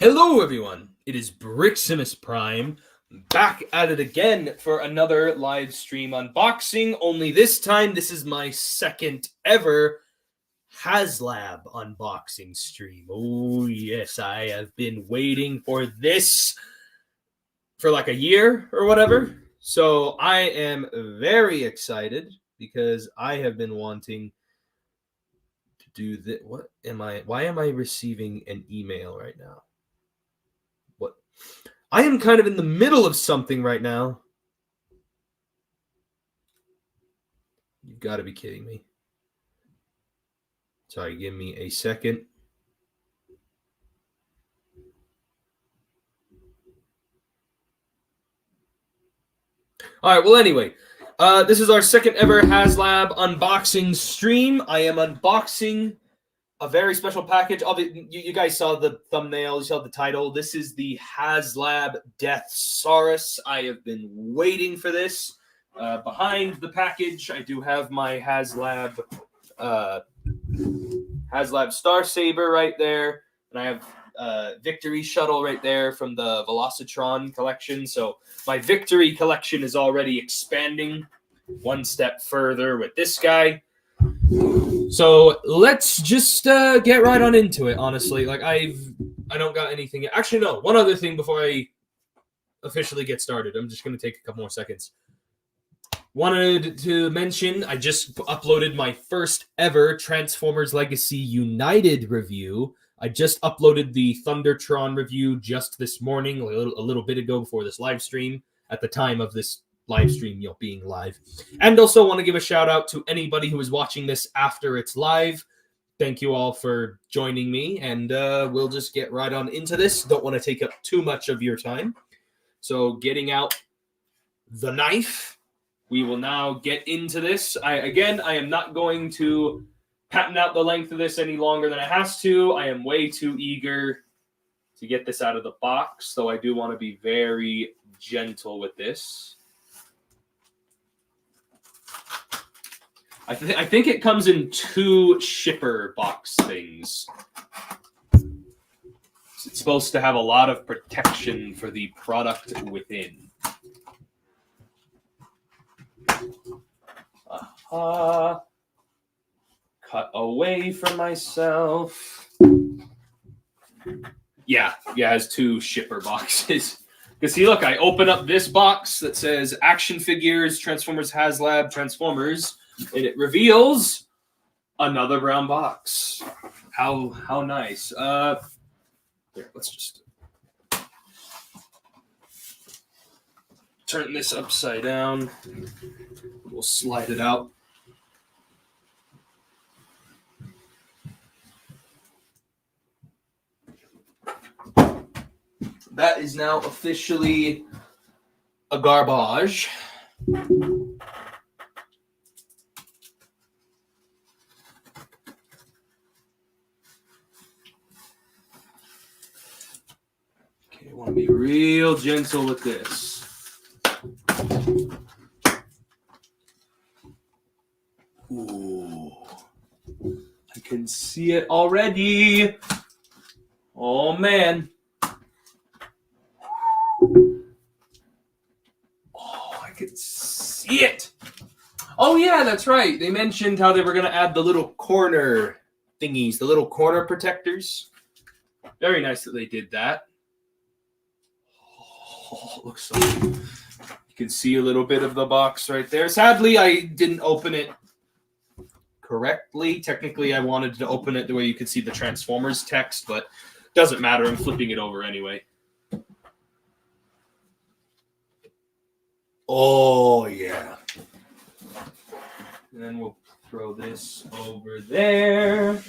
Hello everyone, it is Briximus Prime, back at it again for another live stream unboxing, only this time this is my second ever Haslab unboxing stream. Oh yes, I have been waiting for this for like a year or whatever, so I am very excited because I have been wanting to do this. Why am I receiving an email right now? What? I am kind of in the middle of something right now. You've got to be kidding me. Sorry, give me a second. All right, well, anyway, this is our second ever Haslab unboxing stream. I am unboxing a very special package. You guys saw the thumbnail, you saw the title. This is the Haslab Deathsarus. I have been waiting for this. Behind the package, I do have my Haslab Star Saber right there, and I have Victory Shuttle right there from the Velocitron collection. So my Victory collection is already expanding one step further with this guy. So let's just get right on into it. Honestly, like I don't got anything. Actually, no. One other thing before I officially get started. I'm just going to take a couple more seconds. Wanted to mention, I just uploaded my first ever Transformers Legacy United review. I just uploaded the Thundertron review just this morning, a little bit ago before this live stream, at the time of this live stream, being live. And also want to give a shout out to anybody who is watching this after it's live. Thank you all for joining me, and we'll just get right on into this. Don't want to take up too much of your time. So getting out the knife, we will now get into this. I am not going to patent out the length of this any longer than it has to. I am way too eager to get this out of the box, though I do want to be very gentle with this. I think it comes in 2 shipper box things. It's supposed to have a lot of protection for the product within. Cut away from myself. Yeah, it has 2 shipper boxes. Because see, look, I open up this box that says Action Figures, Transformers Haslab, Transformers, and it reveals another brown box. How nice. Here, let's just turn this upside down. We'll slide it out. That is now officially a garbage. Okay, I want to be real gentle with this. Ooh, I can see it already. Oh, man. Oh, I can see it. Oh, yeah, that's right. They mentioned how they were going to add the little corner thingies, the little corner protectors. Very nice that they did that. Oh, it looks so good. You can see a little bit of the box right there. Sadly, I didn't open it correctly. Technically, I wanted to open it the way you could see the Transformers text, but it doesn't matter. I'm flipping it over anyway. Oh, yeah. And then we'll throw this over there.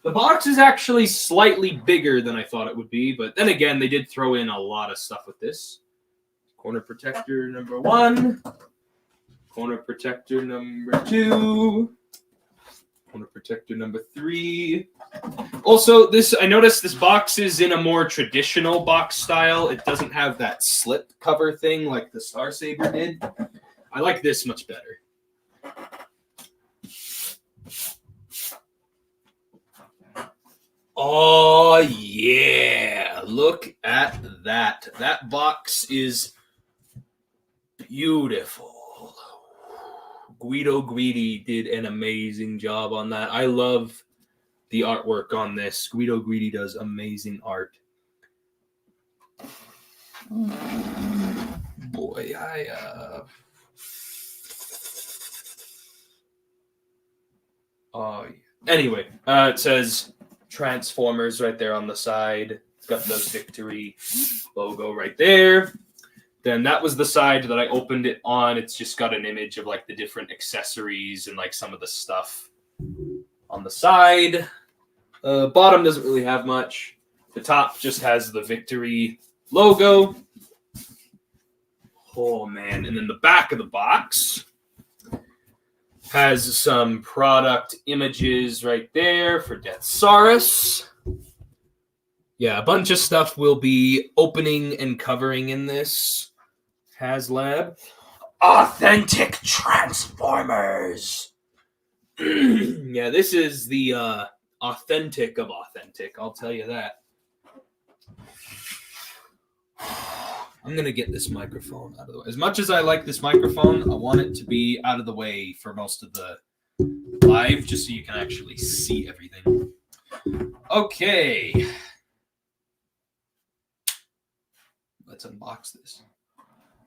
The box is actually slightly bigger than I thought it would be, but then again, they did throw in a lot of stuff with this. Corner protector number 1. Corner protector number 2. Corner protector number 3. Also, I noticed this box is in a more traditional box style. It doesn't have that slip cover thing like the Star Saber did. I like this much better. Oh, yeah. Look at that. That box is beautiful. Guido Guidi did an amazing job on that. I love the artwork on this. Guido Guidi does amazing art. Boy, anyway, it says Transformers right there on the side. It's got the Victory logo right there. Then that was the side that I opened it on. It's just got an image of like the different accessories and like some of the stuff on the side. Bottom doesn't really have much. The top just has the Victory logo. Oh man, and then the back of the box has some product images right there for Deathsarus. Yeah, a bunch of stuff will be opening and covering in this. Haslab. Authentic Transformers. Yeah, this is the authentic of authentic, I'll tell you that. I'm going to get this microphone out of the way. As much as I like this microphone, I want it to be out of the way for most of the live, just so you can actually see everything. Okay. Let's unbox this.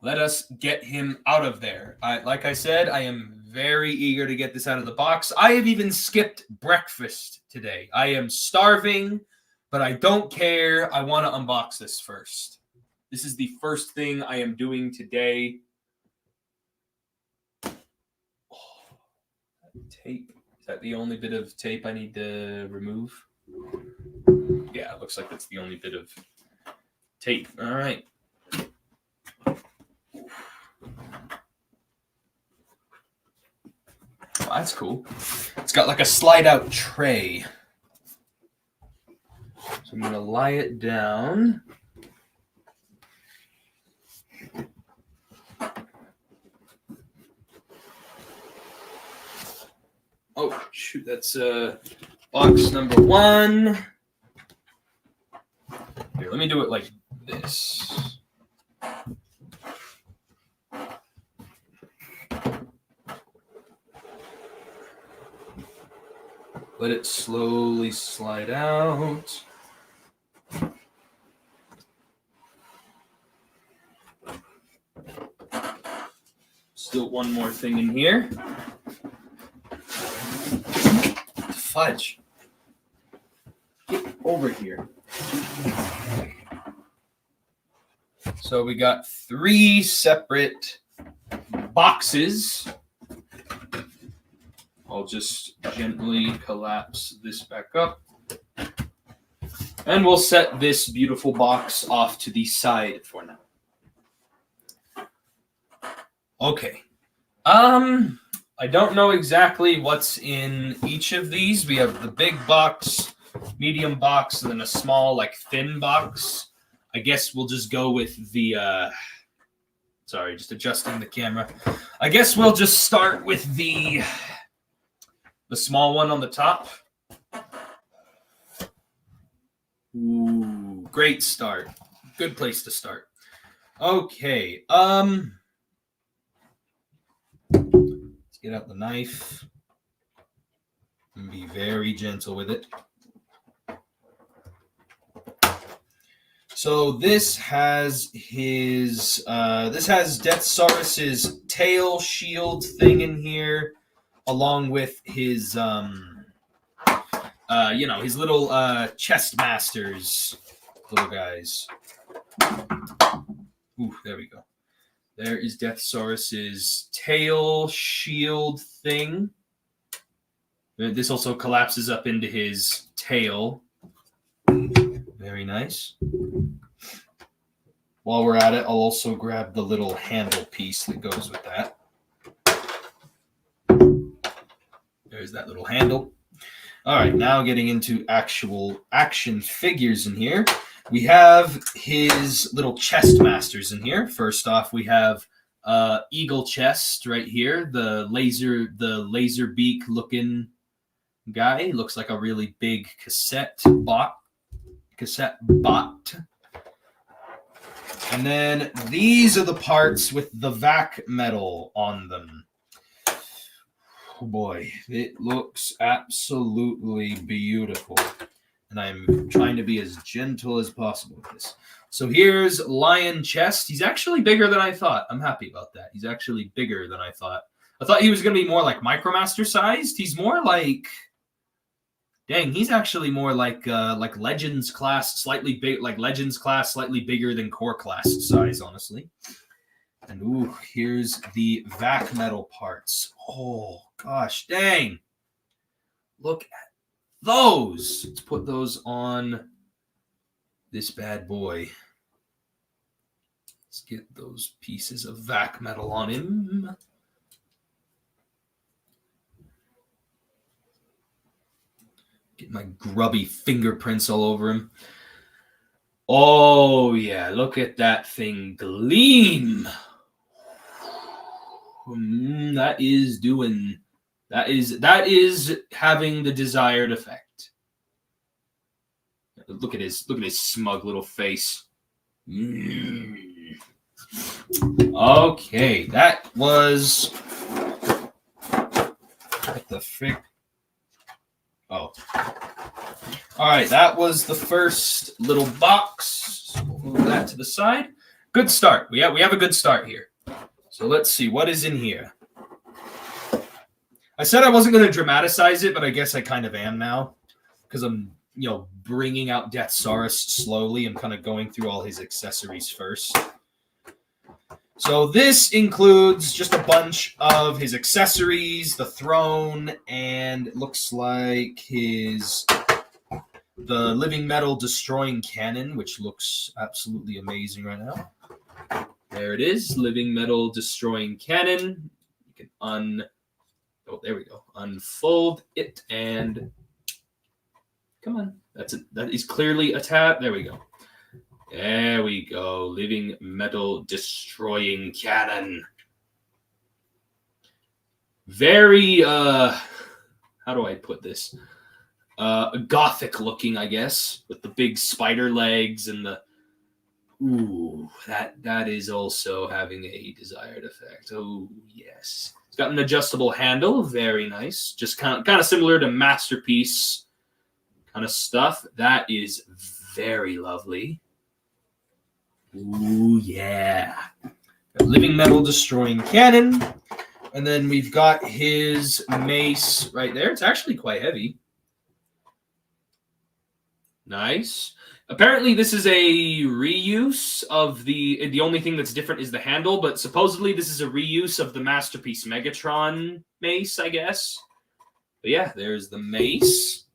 Let us get him out of there. Like I said, I am very eager to get this out of the box. I have even skipped breakfast today. I am starving, but I don't care. I want to unbox this first. This is the first thing I am doing today. Oh, tape. Is that the only bit of tape I need to remove? Yeah, it looks like that's the only bit of tape. All right. Oh, that's cool. It's got like a slide-out tray. So I'm going to lie it down. Oh, shoot, that's box number 1. Here, let me do it like this. Let it slowly slide out. Still one more thing in here. Fudge. Get over here. So we got 3 separate boxes. I'll just gently collapse this back up. And we'll set this beautiful box off to the side for now. Okay. I don't know exactly what's in each of these. We have the big box, medium box, and then a small, like, thin box. I guess we'll just go with the, sorry, just adjusting the camera. I guess we'll just start with the small one on the top. Ooh, great start. Good place to start. Okay, let's get out the knife and be very gentle with it. So this has Deathsarus's tail shield thing in here, along with his his little chest masters, little guys. Ooh, there we go. There is Deathsarus's tail shield thing. This also collapses up into his tail. Very nice. While we're at it, I'll also grab the little handle piece that goes with that. There's that little handle. All right, now getting into actual action figures in here. We have his little chest masters in here. First off, we have Eagle Chest right here, the laser beak looking guy. Looks like a really big cassette bot. And then these are the parts with the vac metal on them. Oh boy, it looks absolutely beautiful. And I'm trying to be as gentle as possible with this. So here's Lion Chest. He's actually bigger than I thought. I'm happy about that. He's actually bigger than I thought. I thought he was going to be more like Micromaster sized. He's more like... Dang, he's actually more like Legends class, slightly big, like Legends class, slightly bigger than Core class size, honestly. And ooh, here's the vac metal parts. Oh, gosh, dang. Look at those. Let's put those on this bad boy. Let's get those pieces of vac metal on him. Get my grubby fingerprints all over him. Oh, yeah, look at that thing gleam. That is having the desired effect. Look at his smug little face. Okay, that was what the frick? Oh. All right, that was the first little box. So we'll move that to the side. Good start. We have a good start here. So let's see what is in here. I said I wasn't going to dramatize it, but I guess I kind of am now because I'm, bringing out Deathsarus slowly. I'm kind of going through all his accessories first. So this includes just a bunch of his accessories, the throne, and it looks like the living metal destroying cannon, which looks absolutely amazing right now. There it is, living metal destroying cannon. You can there we go. Unfold it and come on. That's it. That is clearly a tab. There we go. There we go. Living metal destroying cannon. Very how do I put this? Gothic looking, I guess, with the big spider legs and the ooh, that is also having a desired effect. Oh, yes. It's got an adjustable handle, very nice. Just kind of similar to Masterpiece kind of stuff. That is very lovely. Ooh, yeah. Living metal destroying cannon. And then we've got his mace right there. It's actually quite heavy. Nice. Apparently this is a reuse of the only thing that's different is the handle, but supposedly this is a reuse of the Masterpiece Megatron mace, I guess. But yeah, there's the mace.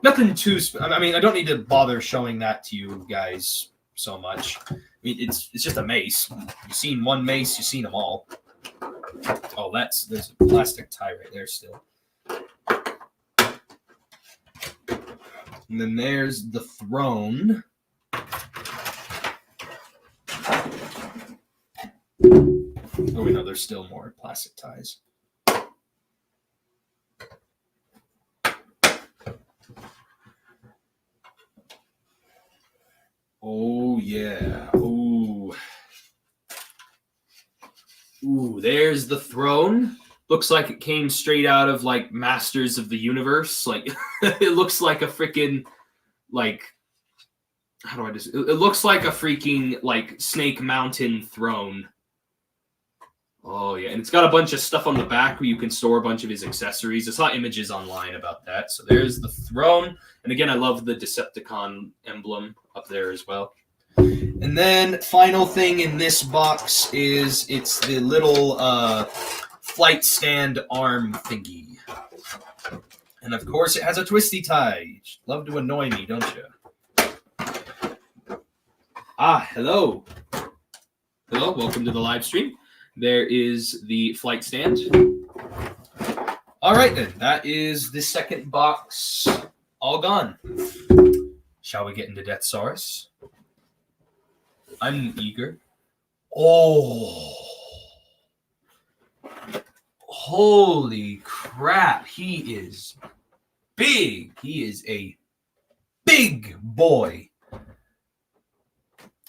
Nothing too I mean, I don't need to bother showing that to you guys so much. I mean, it's just a mace. You've seen one mace, you've seen them all. Oh, there's a plastic tie right there still. And then there's the throne. Oh, wait, no, there's still more plastic ties. Oh, yeah. Ooh. Ooh, there's the throne. Looks like it came straight out of, like, Masters of the Universe. Like, it looks like a freaking, like, how do I just... It looks like a freaking, like, Snake Mountain throne. Oh, yeah. And it's got a bunch of stuff on the back where you can store a bunch of his accessories. I saw images online about that. So there's the throne. And again, I love the Decepticon emblem up there as well. And then final thing in this box is it's the little flight stand arm thingy. And of course, it has a twisty tie. You love to annoy me, don't you? Ah, hello. Hello, welcome to the live stream. There is the flight stand. All right, then. That is the second box all gone. Shall we get into Deathsarus? I'm eager. Oh. Holy crap. He is big. He is a big boy.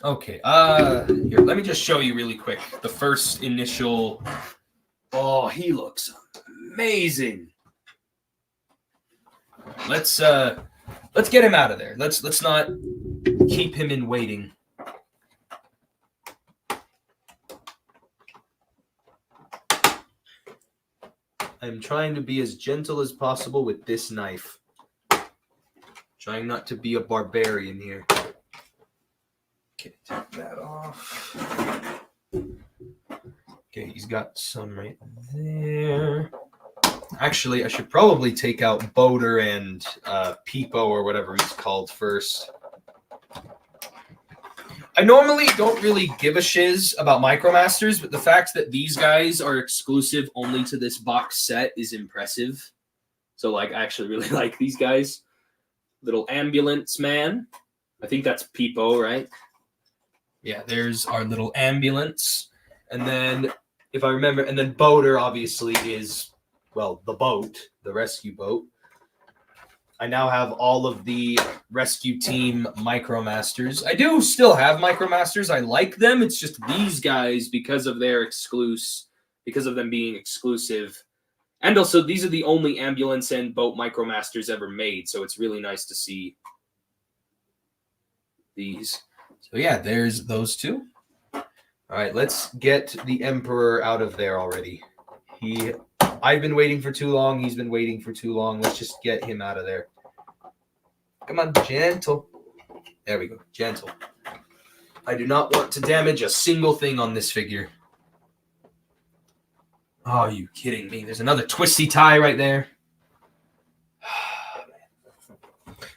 Okay, here, let me just show you really quick the first initial. Oh, he looks amazing. Let's get him out of there. Let's not keep him in waiting. I'm trying to be as gentle as possible with this knife. Trying not to be a barbarian here. Okay, take that off. Okay, he's got some right there. Actually, I should probably take out Boater and Peepo or whatever he's called first. I normally don't really give a shiz about Micromasters, but the fact that these guys are exclusive only to this box set is impressive. So, like, I actually really like these guys. Little ambulance man. I think that's Peepo, right? Yeah, there's our little ambulance. And then, if I remember, and then Boater obviously is, well, the boat, the rescue boat. I now have all of the rescue team Micromasters. I do still have Micromasters. I like them. It's just these guys, because of their because of them being exclusive. And also, these are the only ambulance and boat Micromasters ever made, so it's really nice to see these. So yeah, there's those two. All right, let's get the Emperor out of there already. I've been waiting for too long. He's been waiting for too long. Let's just get him out of there. Come on, gentle. There we go, gentle. I do not want to damage a single thing on this figure. Oh, are you kidding me? There's another twisty tie right there.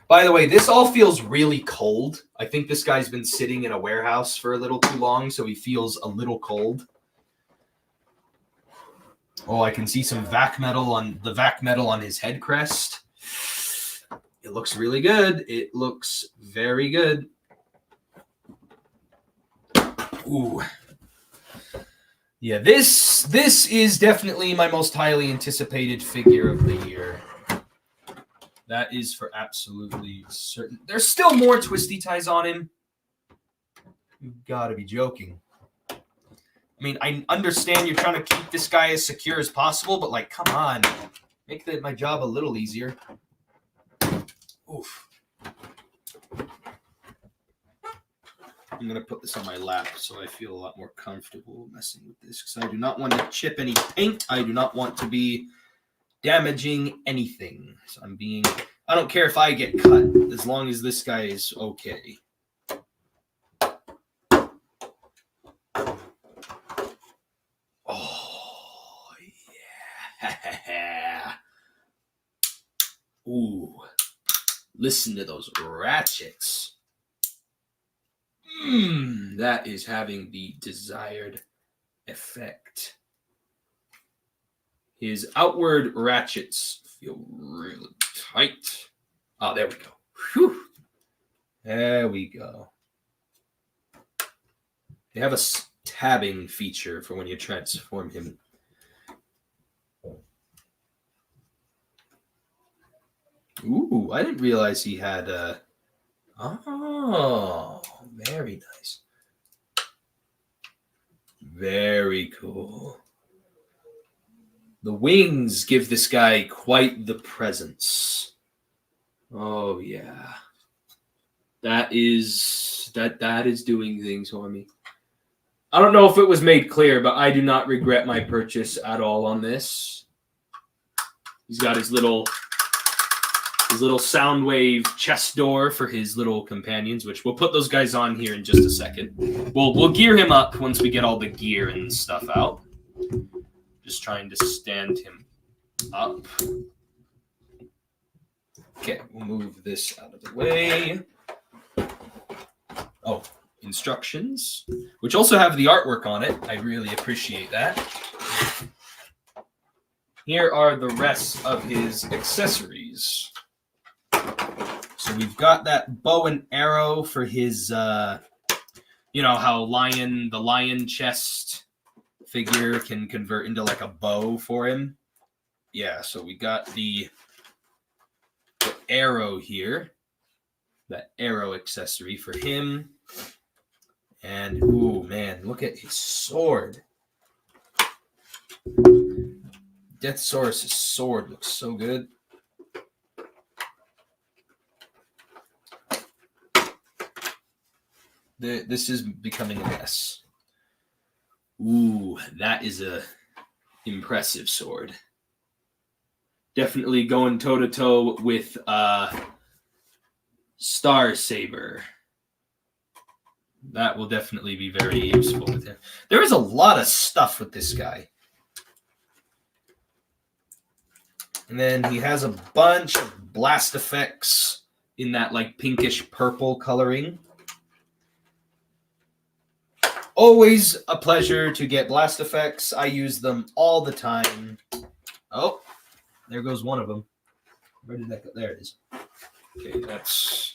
By the way, this all feels really cold. I think this guy's been sitting in a warehouse for a little too long, so he feels a little cold. Oh, I can see some vac metal on his head crest. It looks really good. It looks very good. Ooh. Yeah, this is definitely my most highly anticipated figure of the year. That is for absolutely certain. There's still more twisty ties on him. You've got to be joking. I mean, I understand you're trying to keep this guy as secure as possible, but, like, come on. Make my job a little easier. Oof. I'm going to put this on my lap so I feel a lot more comfortable messing with this, because I do not want to chip any paint. I do not want to be damaging anything. So I don't care if I get cut, as long as this guy is okay. Oh, yeah. Ooh. Listen to those ratchets. That is having the desired effect. His outward ratchets feel really tight. Oh, there we go. Whew. There we go. They have a tabbing feature for when you transform him. Ooh, I didn't realize he had Oh, very nice. Very cool. The wings give this guy quite the presence. Oh yeah. That is doing things for me. I don't know if it was made clear, but I do not regret my purchase at all on this. He's got his little Soundwave chest door for his little companions, which we'll put those guys on here in just a second. We'll gear him up once we get all the gear and stuff out. Just trying to stand him up. Okay, we'll move this out of the way. Oh, instructions, which also have the artwork on it. I really appreciate that. Here are the rest of his accessories. So we've got that bow and arrow for his, you know how the lion chest figure can convert into like a bow for him. Yeah, so we got the arrow here. That arrow accessory for him. And, ooh, man, look at his sword. Deathsarus' sword looks so good. This is becoming a mess. Ooh, that is a impressive sword. Definitely going toe-to-toe with Star Saber. That will definitely be very useful with him. There is a lot of stuff with this guy. And then he has a bunch of blast effects in that like pinkish purple coloring. Always a pleasure to get blast effects. I use them all the time. Oh, there goes one of them. Where did that go? There it is. Okay, that's...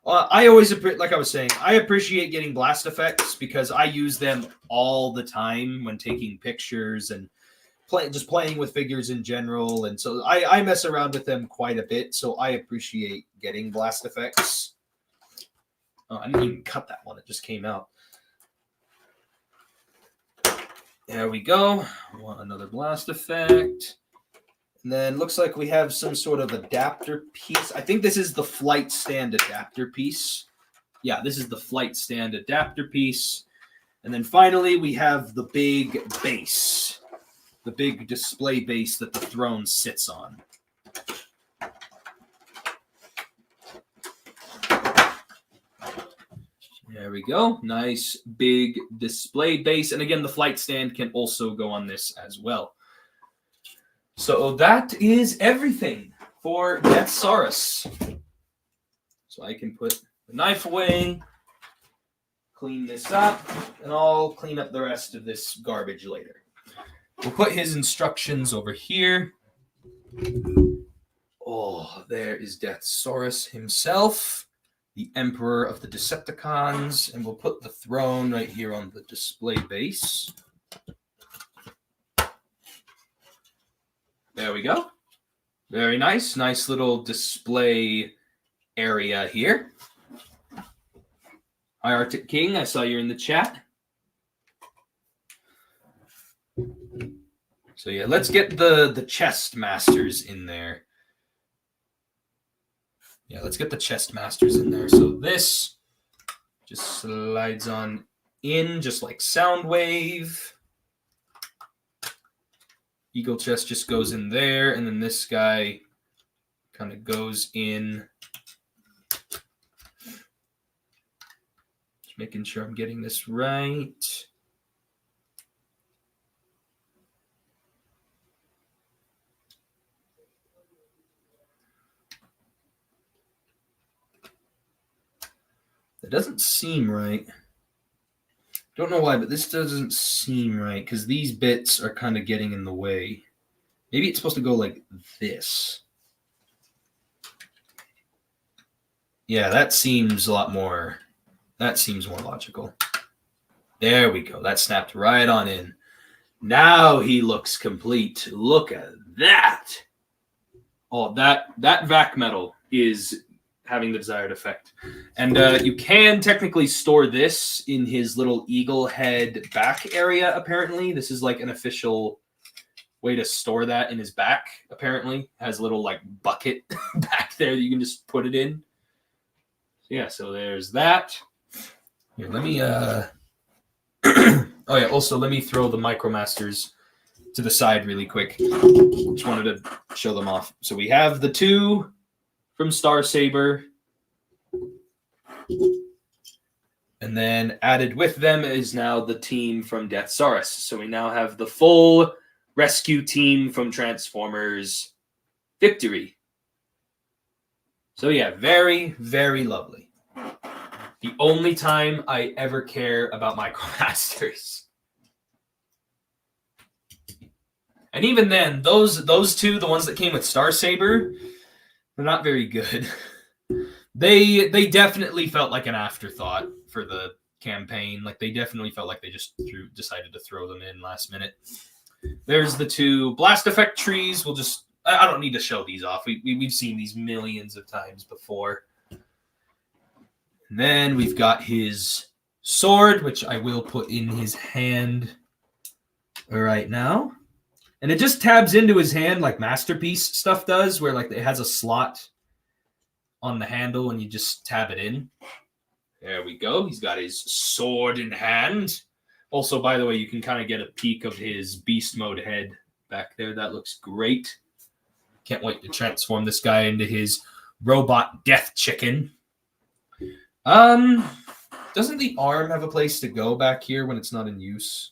I always, like I was saying, I appreciate getting blast effects because I use them all the time when taking pictures and just playing with figures in general. And so I mess around with them quite a bit, so I appreciate getting blast effects. Oh, I didn't even cut that one. It just came out. There we go. Want another blast effect. And then looks like we have some sort of adapter piece. I think this is the flight stand adapter piece. Yeah, this is the flight stand adapter piece. And then finally we have the big base. The big display base that the throne sits on. There we go. Nice big display base. And again, the flight stand can also go on this as well. So that is everything for Deathsarus. So I can put the knife away, clean this up, and I'll clean up the rest of this garbage later. We'll put his instructions over here. Oh, there is Deathsarus himself, the Emperor of the Decepticons, and we'll put the throne right here on the display base. There we go. Very nice. Nice little display area here. Hi, Arctic King. I saw you're in the chat. So yeah, let's get the chest masters in there. Yeah, let's get the chest masters in there. So this just slides on in just like Soundwave. Eagle chest just goes in there, and then this guy kind of goes in. Just making sure I'm getting this right. That doesn't seem right. Don't know why, but this doesn't seem right because these bits are kind of getting in the way. Maybe it's supposed to go like this. Yeah, that seems a lot more. That seems more logical. There we go. That snapped right on in. Now he looks complete. Look at that. Oh, that vac metal is having the desired effect. And you can technically store this in his little eagle head back area, apparently. This is like an official way to store that in his back, apparently. Has a little like bucket back there that you can just put it in. So, yeah, so there's that. Here, let me oh yeah, also let me throw the Micromasters to the side really quick. Just wanted to show them off. So we have the two from Star Saber. And then added with them is now the team from Deathsarus. So we now have the full rescue team from Transformers Victory. So yeah, very, very lovely. The only time I ever care about Micromasters. And even then, those two, the ones that came with Star Saber, they're not very good. They definitely felt like an afterthought for the campaign. Like they definitely felt like they just decided to throw them in last minute. There's the two blast effect trees. We'll just I don't need to show these off. We've seen these millions of times before. And then we've got his sword, which I will put in his hand right now. And it just tabs into his hand like Masterpiece stuff does, where like it has a slot on the handle and you just tab it in. There we go. He's got his sword in hand. Also, by the way, you can kind of get a peek of his beast mode head back there. That looks great. Can't wait to transform this guy into his robot death chicken. Doesn't the arm have a place to go back here when it's not in use?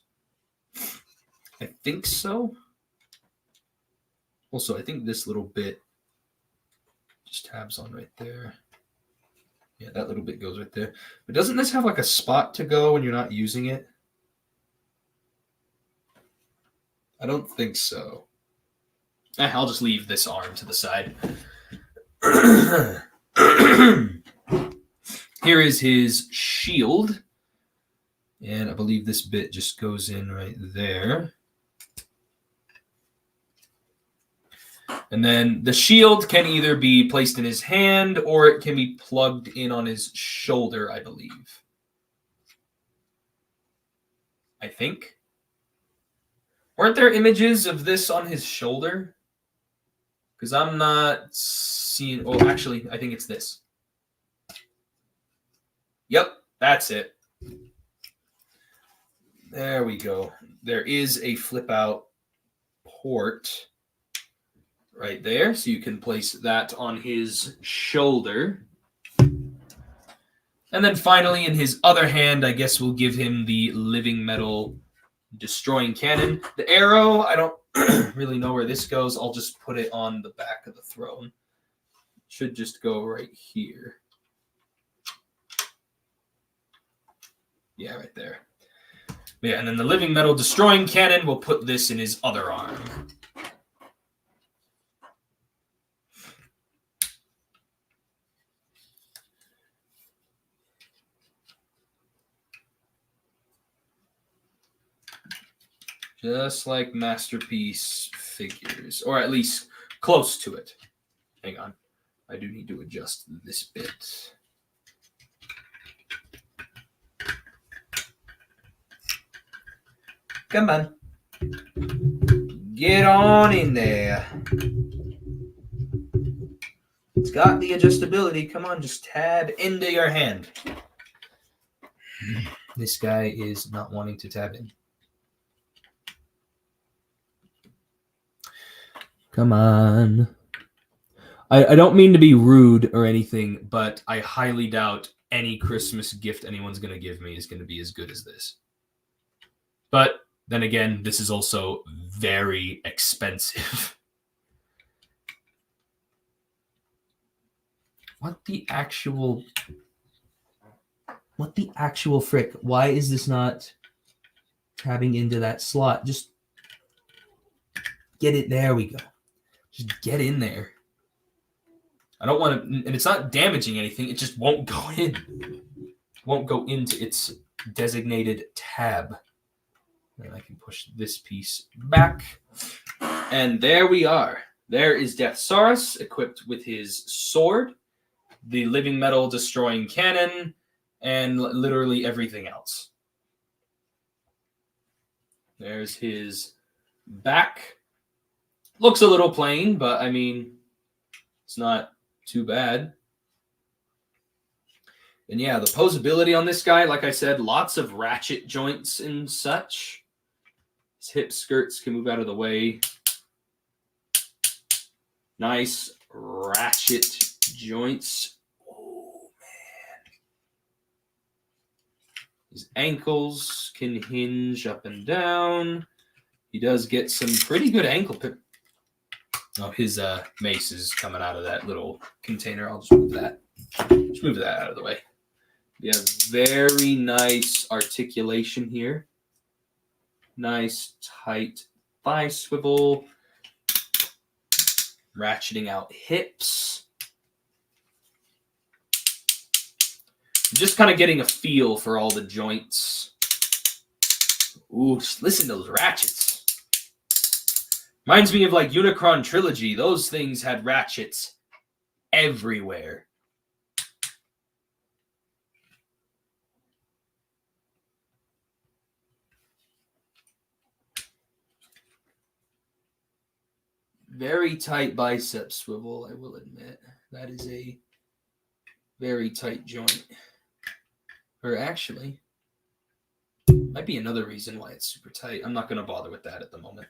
I think so. Also, I think this little bit just tabs on right there. Yeah, that little bit goes right there. But doesn't this have like a spot to go when you're not using it? I don't think so. I'll just leave this arm to the side. Here is his shield. And I believe this bit just goes in right there. And then the shield can either be placed in his hand or it can be plugged in on his shoulder, I believe. I think. Weren't there images of this on his shoulder? Because I'm not seeing... Oh, actually, I think it's this. Yep, that's it. There we go. There is a flip-out port right there, so you can place that on his shoulder. And then finally, in his other hand, I guess we'll give him the living metal destroying cannon. The arrow, I don't really know where this goes. I'll just put it on the back of the throne. It should just go right here. Yeah, right there. Yeah, and then the living metal destroying cannon, we'll put this in his other arm. Just like Masterpiece figures, or at least close to it. Hang on. I do need to adjust this bit. Come on. Get on in there. It's got the adjustability. Come on, just tab into your hand. This guy is not wanting to tab in. Come on. I don't mean to be rude or anything, but I highly doubt any Christmas gift anyone's going to give me is going to be as good as this. But then again, this is also very expensive. What the actual frick? Why is this not tabbing into that slot? Just get it. There we go. Just get in there. I don't want to, and it's not damaging anything. It just won't go in. It won't go into its designated tab. And I can push this piece back. And there we are. There is Deathsarus equipped with his sword, the living metal destroying cannon, and literally everything else. There's his back. Looks a little plain, but I mean, it's not too bad. And yeah, the posability on this guy, like I said, lots of ratchet joints and such. His hip skirts can move out of the way. Nice ratchet joints. Oh, man. His ankles can hinge up and down. He does get some pretty good ankle pip. Oh, his mace is coming out of that little container. I'll just move that. Just move that out of the way. Yeah, very nice articulation here. Nice, tight thigh swivel. Ratcheting out hips. Just kind of getting a feel for all the joints. Ooh, just listen to those ratchets. Reminds me of like Unicron Trilogy. Those things had ratchets everywhere. Very tight bicep swivel, I will admit. That is a very tight joint. Or actually, might be another reason why it's super tight. I'm not going to bother with that at the moment.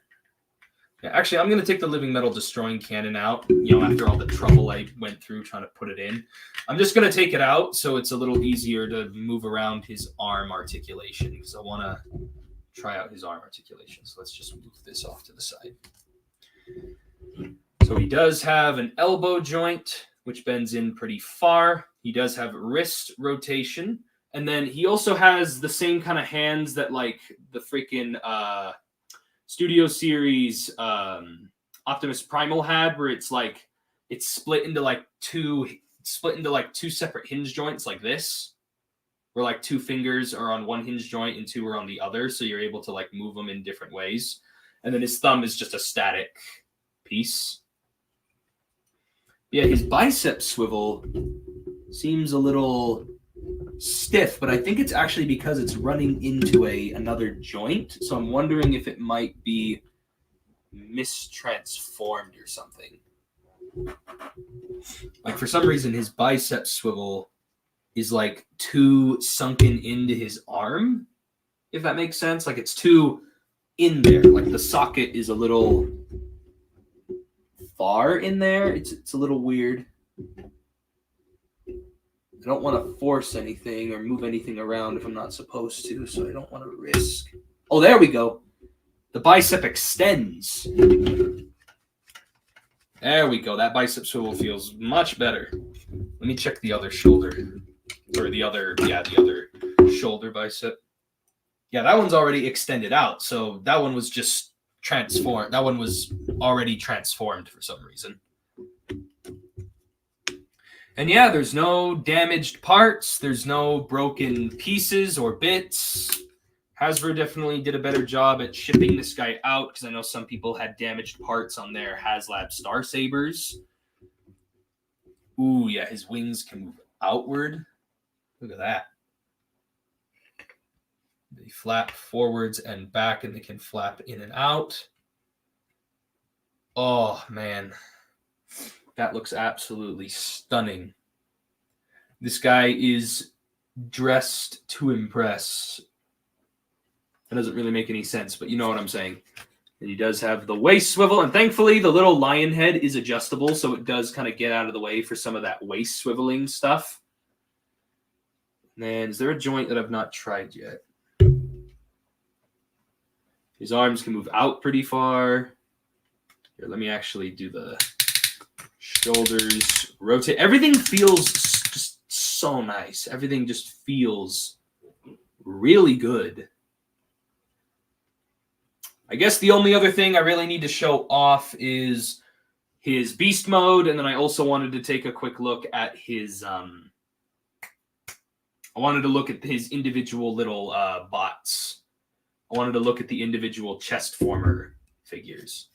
Yeah, actually, I'm going to take the living metal destroying cannon out, after all the trouble I went through trying to put it in. I'm just going to take it out so it's a little easier to move around his arm articulation, because I want to try out his arm articulation. So let's just move this off to the side. So he does have an elbow joint, which bends in pretty far. He does have wrist rotation. And then he also has the same kind of hands that like the freaking Studio Series Optimus Primal had, where it's split into two separate hinge joints like this, where like two fingers are on one hinge joint and two are on the other, so you're able to like move them in different ways. And then his thumb is just a static piece. Yeah, his bicep swivel seems a little stiff, but I think it's actually because it's running into another joint. So I'm wondering if it might be mistransformed or something. Like for some reason, his bicep swivel is like too sunken into his arm, if that makes sense. Like it's too in there. Like the socket is a little far in there. It's a little weird. I don't want to force anything or move anything around if I'm not supposed to, so I don't want to risk. Oh, there we go. The bicep extends. There we go. That bicep swivel feels much better. Let me check the other shoulder. Or the other shoulder bicep. Yeah, that one's already extended out, so that one was just transformed. That one was already transformed for some reason. And yeah, there's no damaged parts. There's no broken pieces or bits. Hasbro definitely did a better job at shipping this guy out, because I know some people had damaged parts on their Haslab Star Sabers. Ooh, yeah, his wings can move outward. Look at that. They flap forwards and back, and they can flap in and out. Oh, man. That looks absolutely stunning. This guy is dressed to impress. That doesn't really make any sense, but you know what I'm saying. And he does have the waist swivel, and thankfully the little lion head is adjustable, so it does kind of get out of the way for some of that waist swiveling stuff. And then, is there a joint that I've not tried yet? His arms can move out pretty far. Here, let me actually do the shoulders. Rotate. Everything feels just so nice. Everything just feels really good. I guess the only other thing I really need to show off is his beast mode, and then I also wanted to take a quick look at his I wanted to look at his individual little bots. I wanted to look at the individual chest former figures.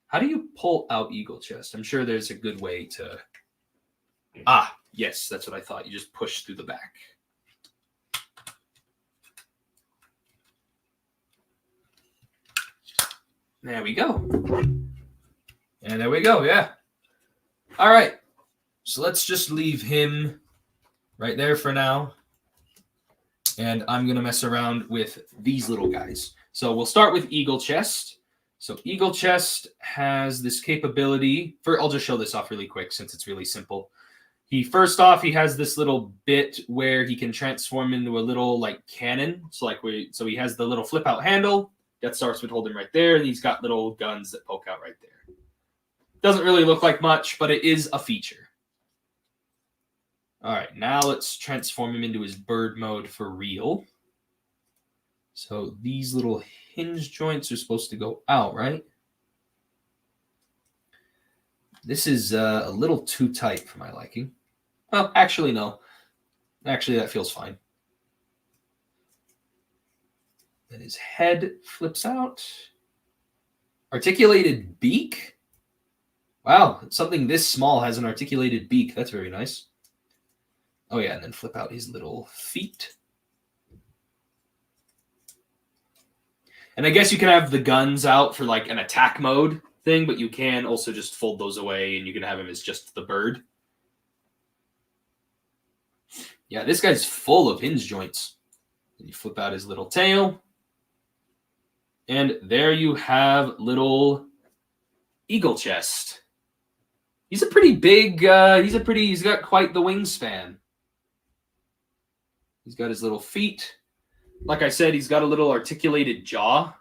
How do you pull out Eagle Chest? I'm sure there's a good way to... Ah, yes, that's what I thought. You just push through the back. There we go. And there we go, yeah. All right. So let's just leave him right there for now. And I'm going to mess around with these little guys. So we'll start with Eagle Chest. So Eagle Chest has this capability. I'll just show this off really quick since it's really simple. First off, he has this little bit where he can transform into a little like cannon. So he has the little flip out handle. Deathsarus would hold him right there, and he's got little guns that poke out right there. Doesn't really look like much, but it is a feature. All right, now let's transform him into his bird mode for real. So these little hinge joints are supposed to go out, right? This is a little too tight for my liking. Well, actually, no. Actually, that feels fine. Then his head flips out. Articulated beak? Wow, something this small has an articulated beak. That's very nice. Oh yeah, and then flip out his little feet. And I guess you can have the guns out for like an attack mode thing, but you can also just fold those away and you can have him as just the bird. Yeah, this guy's full of hinge joints. And you flip out his little tail. And there you have little eagle chest. He's a pretty big, he's got quite the wingspan. He's got his little feet. Like I said, he's got a little articulated jaw.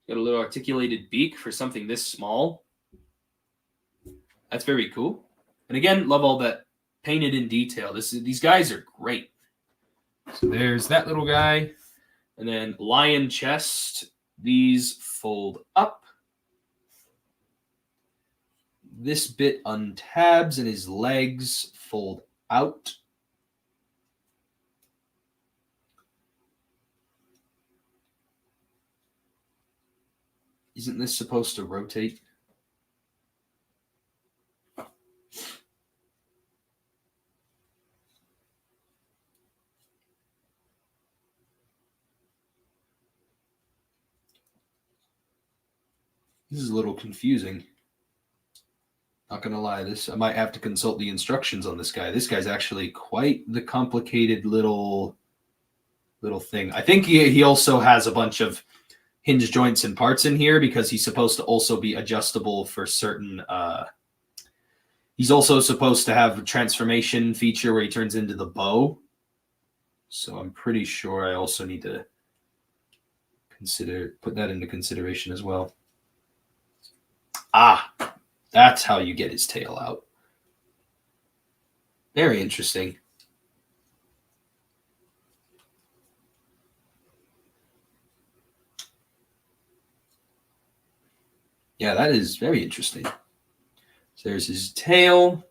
Got a little articulated beak for something this small. That's very cool. And again, love all that painted in detail. These guys are great. So there's that little guy. And then lion chest. These fold up. This bit untabs and his legs fold out. Isn't this supposed to rotate? This is a little confusing. Not gonna lie, I might have to consult the instructions on this guy. This guy's actually quite the complicated little thing. I think he also has a bunch of hinge joints and parts in here because he's supposed to also be adjustable for certain. He's also supposed to have a transformation feature where he turns into the bow. So I'm pretty sure I also need to put that into consideration as well. Ah, that's how you get his tail out. Very interesting. Yeah, that is very interesting. So there's his tail.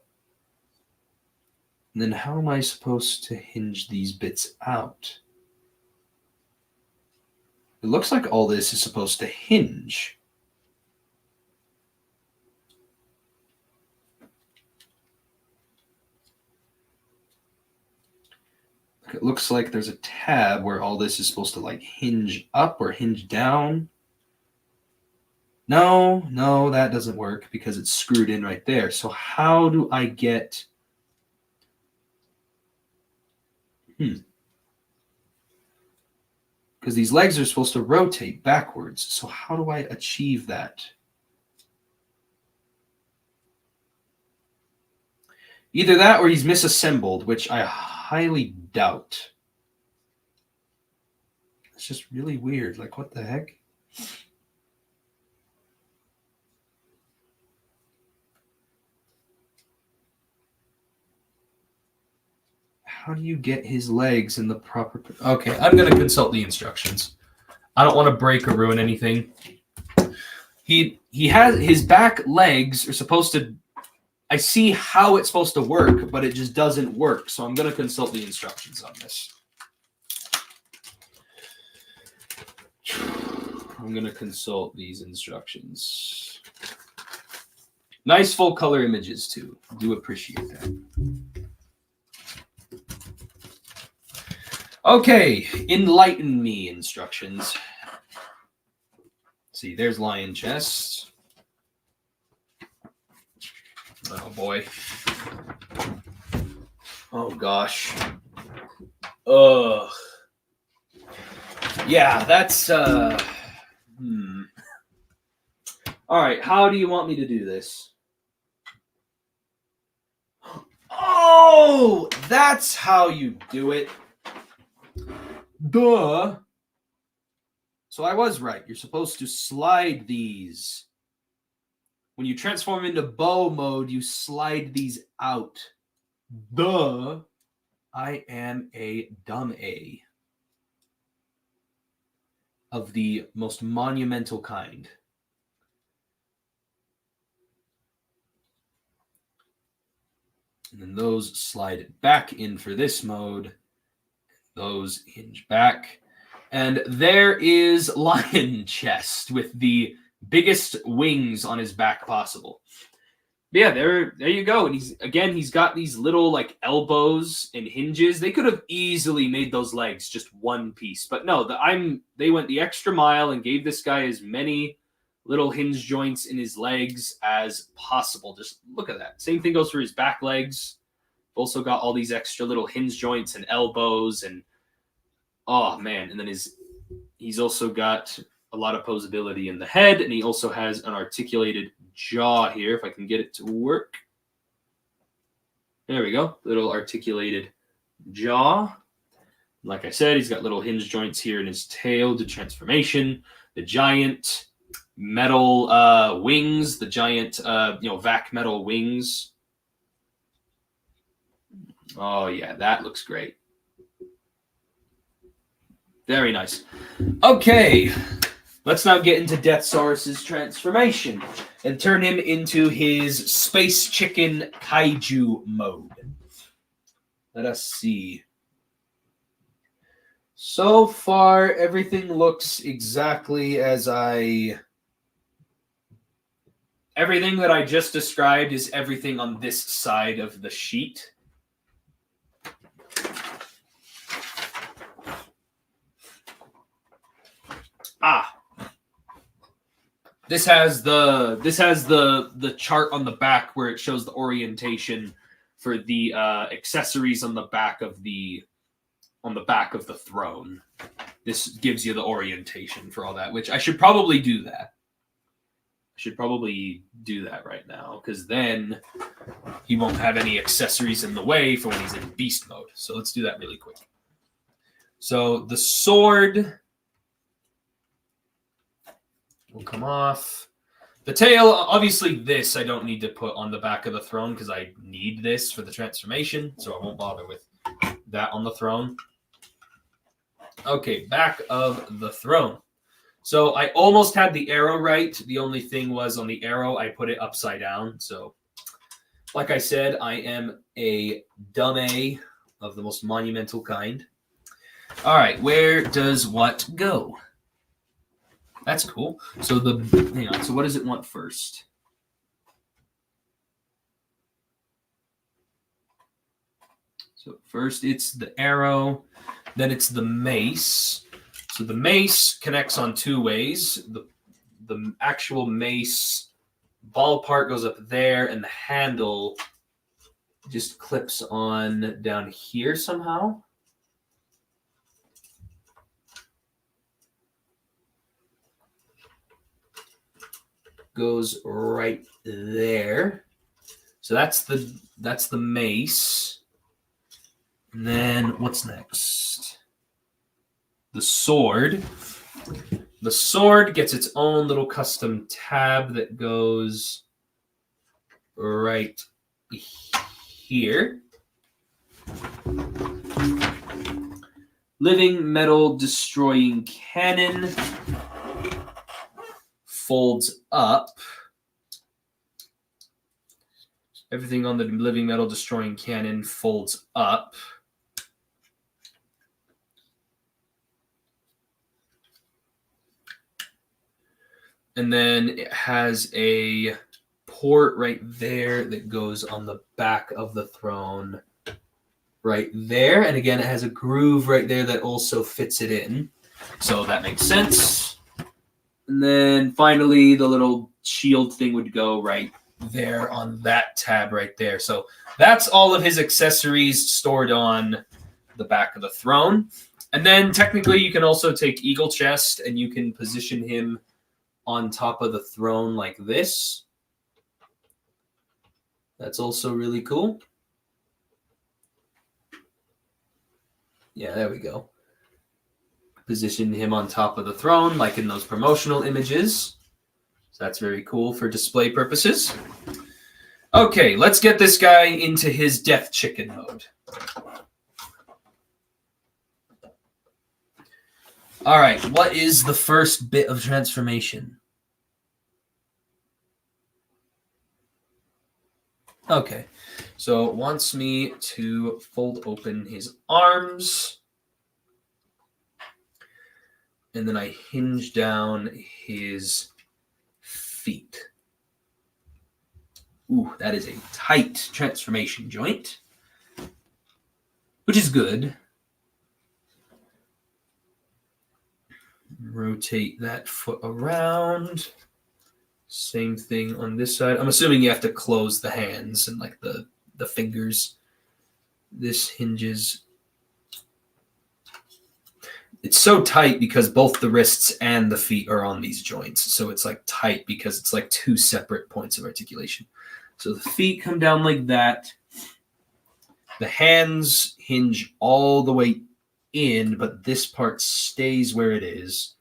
And then how am I supposed to hinge these bits out? It looks like all this is supposed to hinge. It looks like there's a tab where all this is supposed to like hinge up or hinge down. No, that doesn't work because it's screwed in right there. So how do I get... Because these legs are supposed to rotate backwards. So how do I achieve that? Either that or he's misassembled, which I highly doubt. It's just really weird. Like, what the heck? How do you get his legs in the proper... Okay, I'm going to consult the instructions. I don't want to break or ruin anything. He has... His back legs are supposed to... I see how it's supposed to work, but it just doesn't work. So I'm going to consult the instructions on this. I'm going to consult these instructions. Nice full color images, too. Do appreciate that. Okay, enlighten me instructions. See, there's lion chest. Oh boy. Oh gosh. Ugh. Yeah, that's All right, how do you want me to do this? Oh, that's how you do it. Duh. So I was right. You're supposed to slide these. When you transform into bow mode, you slide these out. Duh. I am a dumb A. Of the most monumental kind. And then those slide back in for this mode. Those hinge back. And there is Lion Chest with the biggest wings on his back possible. Yeah, there you go. And he's got these little like elbows and hinges. They could have easily made those legs just one piece, but no. They went the extra mile and gave this guy as many little hinge joints in his legs as possible. Just look at that. Same thing goes for his back legs. Also got all these extra little hinge joints and elbows, and oh man. And then he's also got a lot of posability in the head, and he also has an articulated jaw here, if I can get it to work. There we go. Little articulated jaw. Like I said, he's got little hinge joints here in his tail to transformation. The giant metal wings, the giant vac metal wings. Oh yeah, that looks great. Very nice. Okay, let's now get into Deathsarus' transformation and turn him into his Space Chicken Kaiju mode. Let us see. So far, everything looks exactly as everything that I just described is everything on this side of the sheet. This has the chart on the back where it shows the orientation for the accessories on the back of the throne. This gives you the orientation for all that, which I should probably do that. Right now, because then he won't have any accessories in the way for when he's in beast mode. So let's do that really quick. So the sword will come off. The tail, obviously this I don't need to put on the back of the throne because I need this for the transformation, so I won't bother with that on the throne. Okay, back of the throne. So I almost had the arrow right. The only thing was on the arrow, I put it upside down. So like I said, I am a dummy of the most monumental kind. All right, where does what go? That's cool. So hang on. So what does it want first? So first it's the arrow, then it's the mace. So the mace connects on two ways. The actual mace ball part goes up there, and the handle just clips on down here somehow. Goes right there. So that's the mace. And then what's next? The sword. The sword gets its own little custom tab that goes right here. Living metal destroying cannon folds up. Everything on the living metal destroying cannon folds up. And then it has a port right there that goes on the back of the throne right there. And again, it has a groove right there that also fits it in. So that makes sense. And then finally, the little shield thing would go right there on that tab right there. So that's all of his accessories stored on the back of the throne. And then technically you can also take Eagle Chest and you can position him on top of the throne like this. That's also really cool. Yeah, there we go. Position him on top of the throne like in those promotional images. So that's very cool for display purposes. Okay, let's get this guy into his Death Chicken mode. All right, what is the first bit of transformation? Okay, so it wants me to fold open his arms. and then I hinge down his feet. Ooh, that is a tight transformation joint, which is good. Rotate that foot around. Same thing on this side. I'm assuming you have to close the hands and like the fingers. This hinges. It's so tight because both the wrists and the feet are on these joints. So it's like tight because it's like two separate points of articulation. So the feet come down like that. The hands hinge all the way in, but this part stays where it is.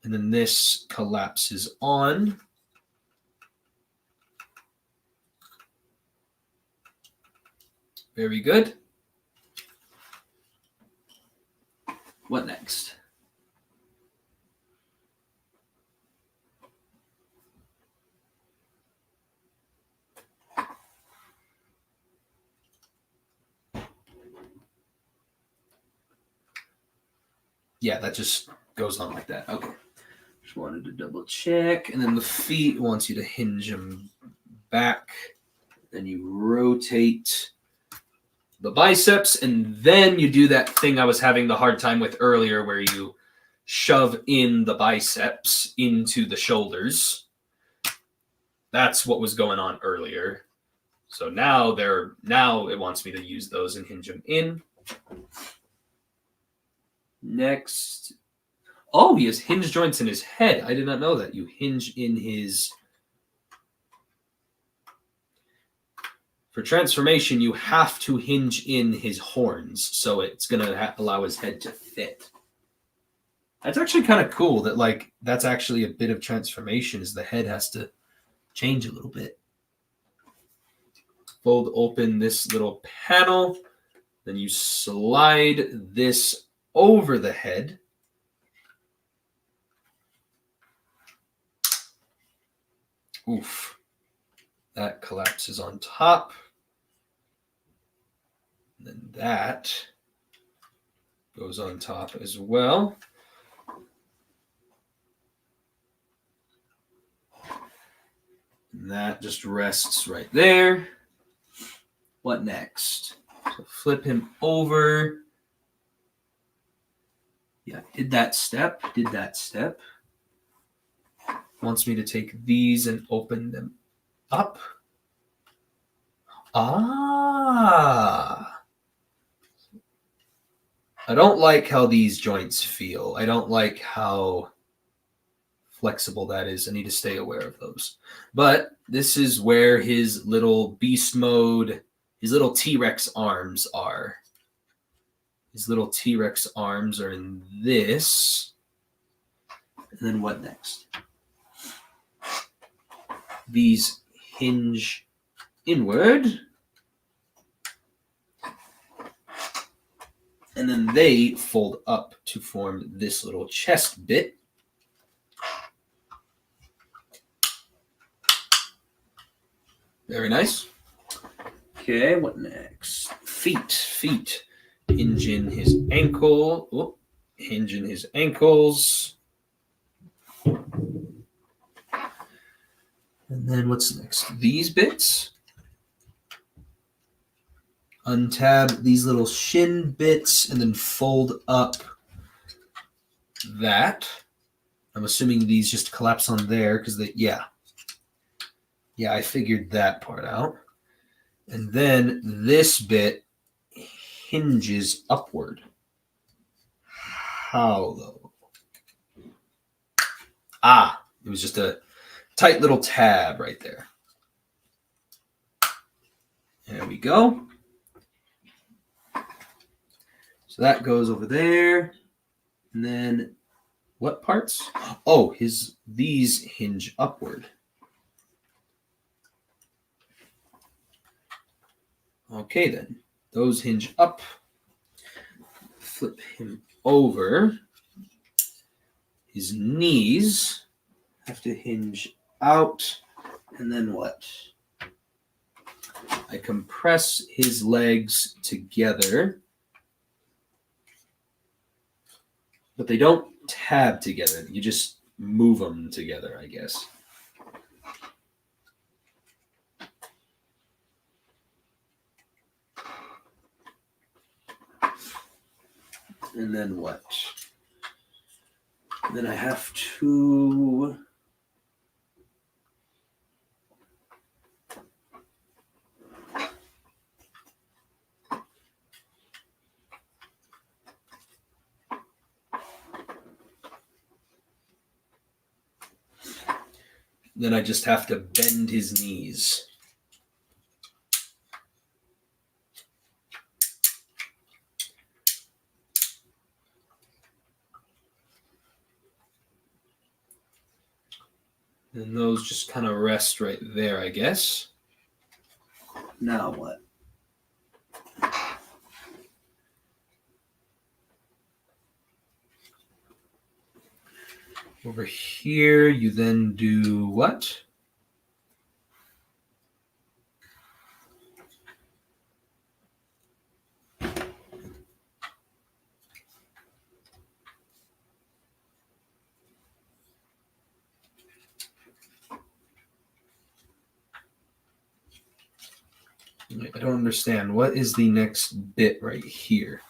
And then this collapses on. Very good. What next? Yeah, that just goes on like that. Okay. Just wanted to double check. And then the feet wants you to hinge them back. Then you rotate the biceps, and then you do that thing I was having the hard time with earlier where you shove in the biceps into the shoulders. That's what was going on earlier. So now it wants me to use those and hinge them in. Next. Oh, he has hinge joints in his head. I did not know that. You hinge in his... For transformation, you have to hinge in his horns, so it's going to allow his head to fit. That's actually kind of cool that, like, that's actually a bit of transformation, is the head has to change a little bit. Fold open this little panel. Then you slide this over the head. Oof. That collapses on top. And then that goes on top as well. And that just rests right there. What next? So flip him over. Yeah, did that step. Wants me to take these and open them up. Ah. I don't like how these joints feel. I don't like how flexible that is. I need to stay aware of those. But this is where his little beast mode, his little T-Rex arms are. His little T-Rex arms are in this. And then what next? These hinge inward. And then they fold up to form this little chest bit. Very nice. Okay, what next? Feet. Hinge in his ankle. Oh, hinge in his ankles. And then what's next? These bits. Untab these little shin bits and then fold up that. I'm assuming these just collapse on there because they, yeah, I figured that part out. And then this bit hinges upward. How though? It was just a tight little tab right there. There we go. So that goes over there. And then what parts? Oh, these hinge upward. Okay, then. Those hinge up. Flip him over. His knees have to hinge out. And then what? I compress his legs together. But they don't tab together. You just move them together, I guess. And then what? And then I have to... Then I just have to bend his knees. And those just kind of rest right there, I guess. Now what? Over here, you then do what? I don't understand. What is the next bit right here?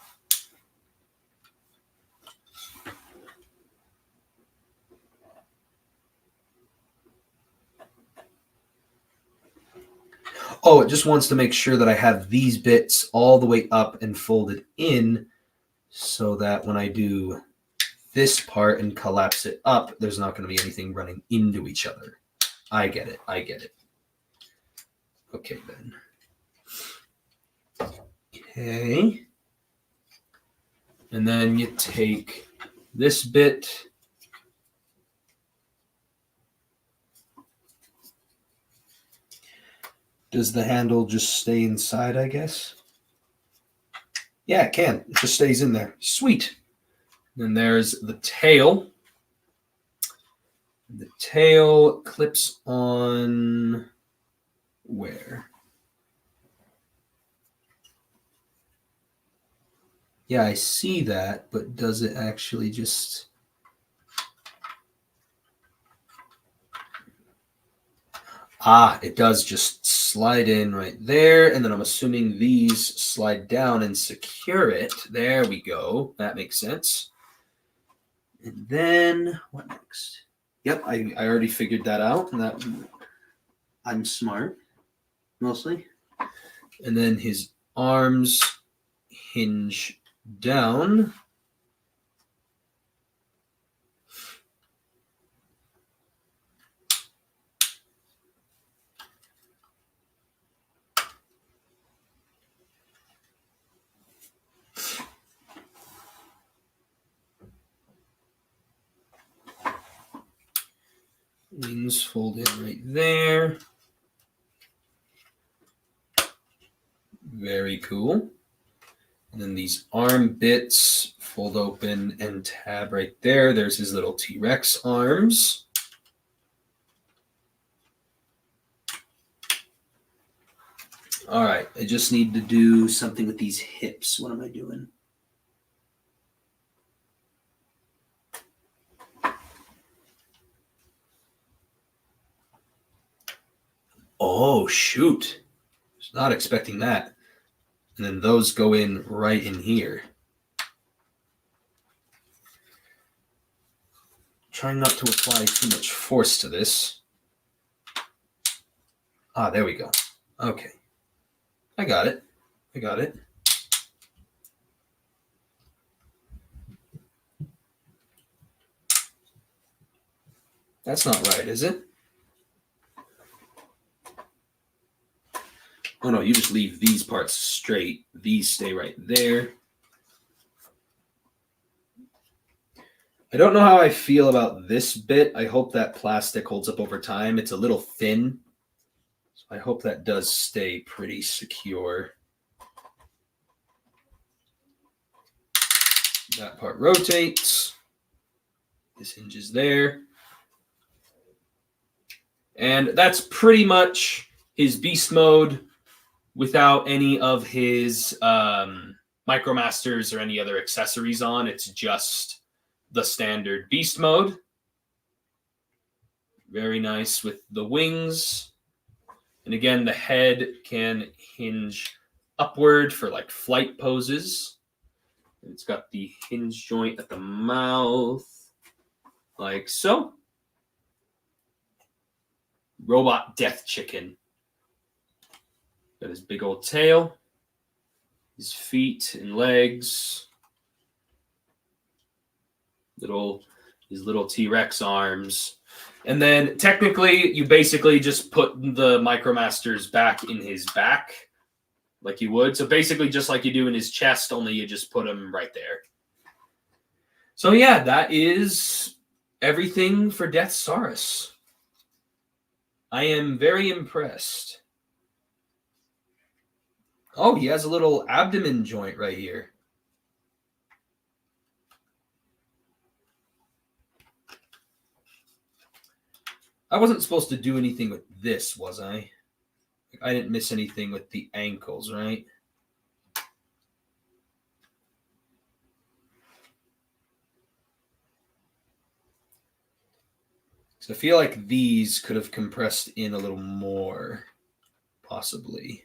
Oh, it just wants to make sure that I have these bits all the way up and folded in so that when I do this part and collapse it up, there's not going to be anything running into each other. I get it. I get it. Okay, then. Okay. And then you take this bit. Does the handle just stay inside, I guess? Yeah, it can. It just stays in there. Sweet. Then there's the tail. The tail clips on where? Yeah, I see that, but does it actually just... Ah, it does just slide in right there, and then I'm assuming these slide down and secure it. There we go. That makes sense. And then, what next? Yep, I already figured that out, and that I'm smart, mostly. And then his arms hinge down. Wings fold in right there. Very cool. And then these arm bits fold open and tab right there. There's his little T-Rex arms. All right, I just need to do something with these hips. What am I doing? Oh, shoot. Was not expecting that. And then those go in right in here. Trying not to apply too much force to this. Ah, there we go. Okay. I got it. I got it. That's not right, is it? Oh no, you just leave these parts straight. These stay right there. I don't know how I feel about this bit. I hope that plastic holds up over time. It's a little thin. So I hope that does stay pretty secure. That part rotates. This hinge is there. And that's pretty much his beast mode without any of his Micromasters or any other accessories on. It's just the standard beast mode. Very nice with the wings. And again, the head can hinge upward for like flight poses. It's got the hinge joint at the mouth, like so. Robot Death Chicken. Got his big old tail, his feet and legs, his little T-Rex arms. And then technically, you basically just put the Micromasters back in his back, like you would. So basically, just like you do in his chest, only you just put him right there. So yeah, that is everything for Deathsarus. I am very impressed. Oh, he has a little abdomen joint right here. I wasn't supposed to do anything with this, was I? I didn't miss anything with the ankles, right? So I feel like these could have compressed in a little more, possibly.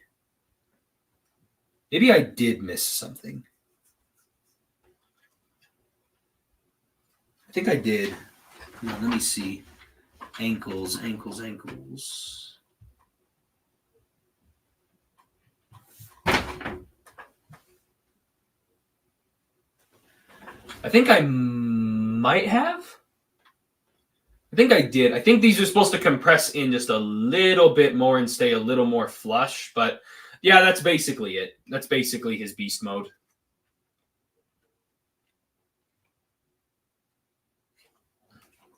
Maybe I did miss something. I think I did. Let me see. Ankles. I think I might have. I think I did. I think these are supposed to compress in just a little bit more and stay a little more flush. But yeah, that's basically it. That's basically his beast mode.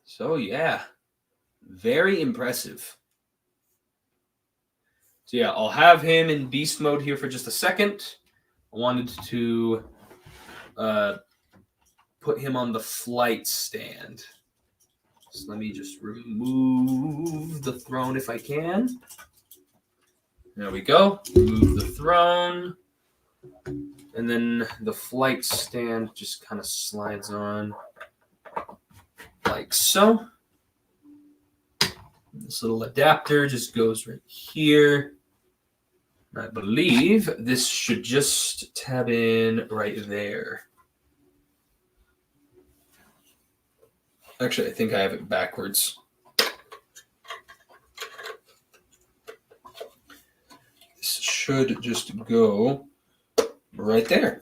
So yeah, very impressive. So yeah, I'll have him in beast mode here for just a second. I wanted to put him on the flight stand. So let me just remove the throne if I can. There we go. Remove the throne. And then the flight stand just kind of slides on like so. This little adapter just goes right here. I believe this should just tab in right there. Actually, I think I have it backwards. This should just go right there.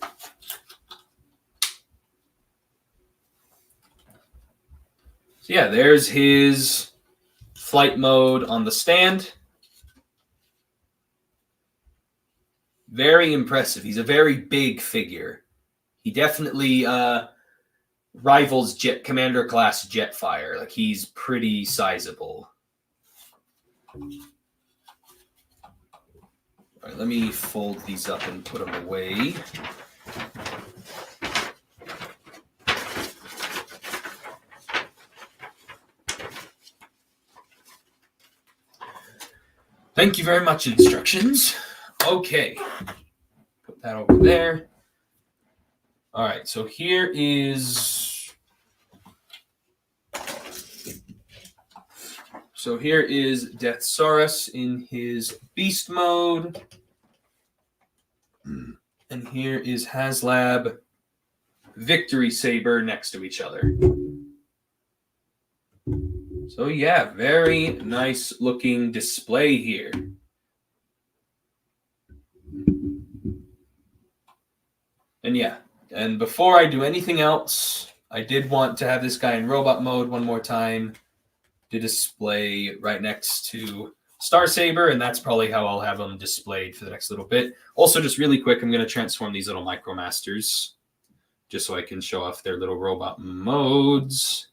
So yeah, there's his flight mode on the stand. Very impressive. He's a very big figure. He definitely rivals Commander class Jetfire. Like, he's pretty sizable. All right, let me fold these up and put them away. Thank you very much, instructions. Okay. Put that over there. All right, so here is... So here is Deathsarus in his beast mode. And here is Haslab Victory Saber next to each other. So yeah, very nice looking display here. And yeah, and before I do anything else, I did want to have this guy in robot mode one more time to display right next to Star Saber, and that's probably how I'll have them displayed for the next little bit. Also, just really quick, I'm going to transform these little Micromasters just so I can show off their little robot modes.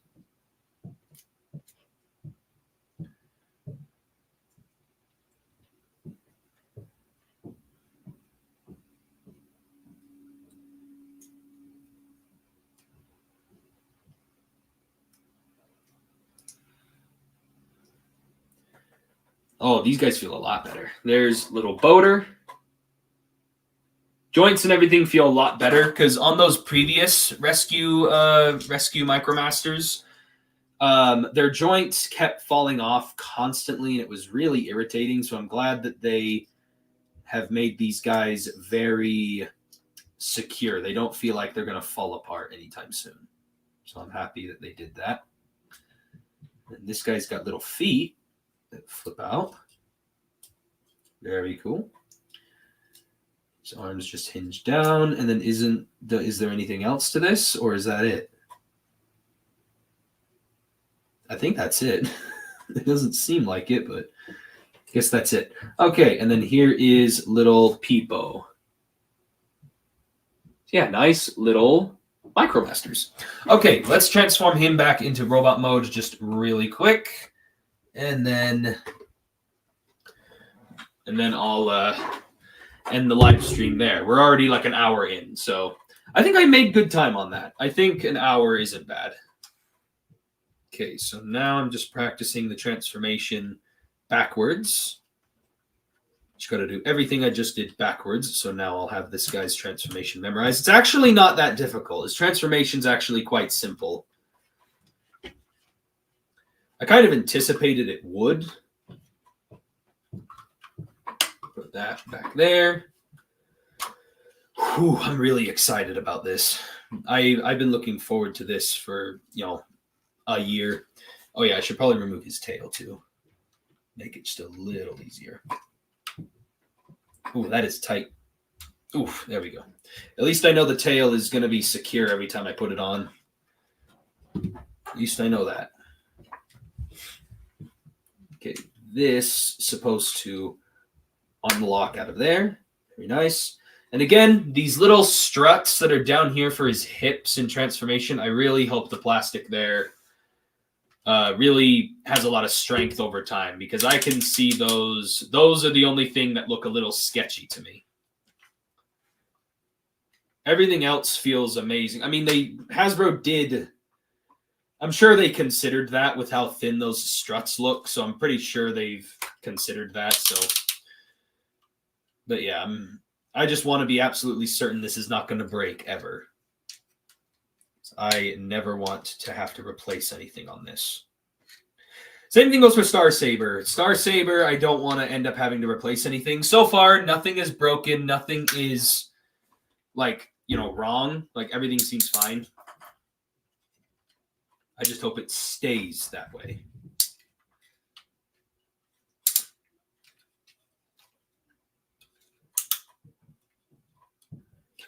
Oh, these guys feel a lot better. There's little Boater, Joints and everything feel a lot better because on those previous rescue Micromasters, their joints kept falling off constantly, and it was really irritating. So I'm glad that they have made these guys very secure. They don't feel like they're going to fall apart anytime soon. So I'm happy that they did that. And this guy's got little feet that flip out. Very cool. His arms just hinge down, and then is there anything else to this, or is that it? I think that's it. It doesn't seem like it, but I guess that's it. Okay, and then here is little Peepo. Yeah, nice little Micromasters. Okay, let's transform him back into robot mode just really quick. And then I'll end the live stream there. We're already like an hour in, so I think I made good time on that. I think an hour isn't bad. Okay, so now I'm just practicing the transformation backwards. Just got to do everything I just did backwards. So now I'll have this guy's transformation memorized. It's actually not that difficult. His transformation's actually quite simple. I kind of anticipated it would. Put that back there. Whew, I'm really excited about this. I've been looking forward to this for, a year. Oh yeah, I should probably remove his tail too. Make it just a little easier. Ooh, that is tight. Oof, there we go. At least I know the tail is going to be secure every time I put it on. At least I know that. Okay, this is supposed to unlock out of there. Very nice. And again, these little struts that are down here for his hips in transformation, I really hope the plastic there really has a lot of strength over time, because I can see those. Those are the only thing that look a little sketchy to me. Everything else feels amazing. I mean, Hasbro did. I'm sure they considered that with how thin those struts look. So I'm pretty sure they've considered that. So, but yeah, I just want to be absolutely certain this is not going to break ever. I never want to have to replace anything on this. Same thing goes for Star Saber. Star Saber, I don't want to end up having to replace anything. So far, nothing is broken. Nothing is wrong. Like, everything seems fine. I just hope it stays that way.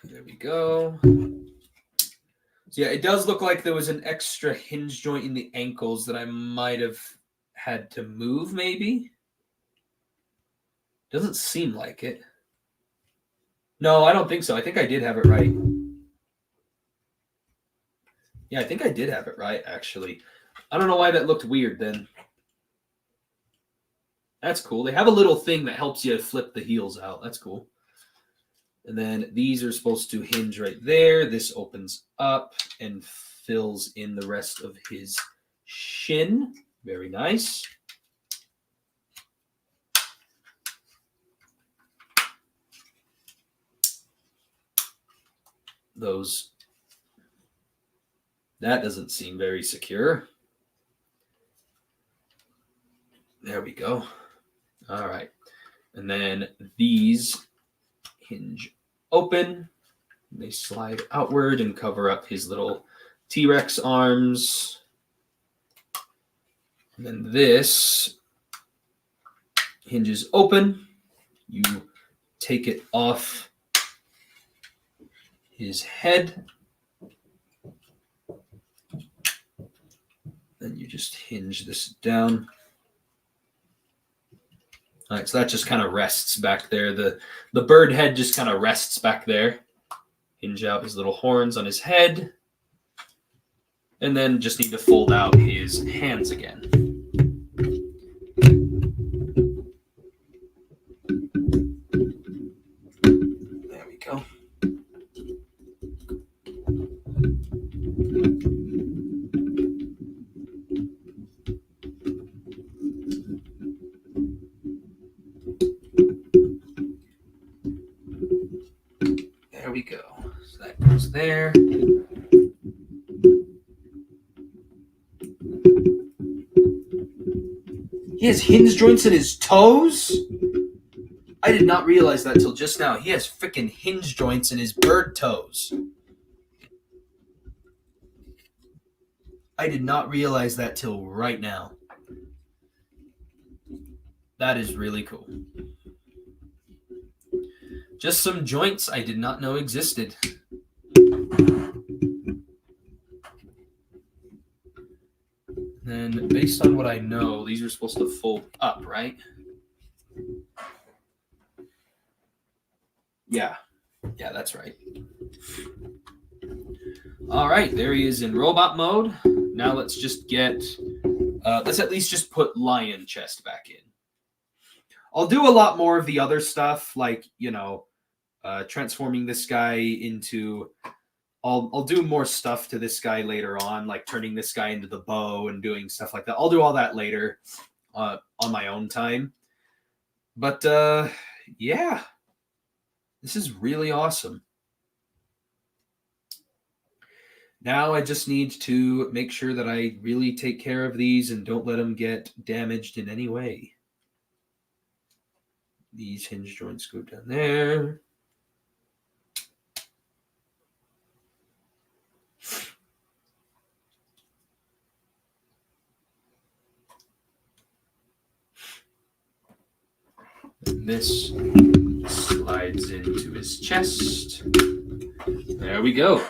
There we go. So yeah, it does look like there was an extra hinge joint in the ankles that I might have had to move, maybe. Doesn't seem like it. No, I don't think so. I think I did have it right. Yeah, I think I did have it right, actually. I don't know why that looked weird then. That's cool. They have a little thing that helps you flip the heels out. That's cool. And then these are supposed to hinge right there. This opens up and fills in the rest of his shin. Very nice. That doesn't seem very secure. There we go. All right. And then these hinge open. They slide outward and cover up his little T-Rex arms. And then this hinges open. You take it off his head. Then you just hinge this down. All right, so that just kind of rests back there. The bird head just kind of rests back there. Hinge out his little horns on his head. And then just need to fold out his hands again. There we go. Goes there. He has hinge joints in his toes? I did not realize that till just now. He has freaking hinge joints in his bird toes. I did not realize that till right now. That is really cool. Just some joints I did not know existed. Then, based on what I know, these are supposed to fold up, right? Yeah, that's right. All right, there he is in robot mode. Now let's just get, let's at least just put lion chest back in. I'll do a lot more of the other stuff, like, transforming this guy into, I'll do more stuff to this guy later on, like turning this guy into the bow and doing stuff like that. I'll do all that later on my own time. But, yeah. This is really awesome. Now I just need to make sure that I really take care of these and don't let them get damaged in any way. These hinge joints go down there. And this slides into his chest. There we go.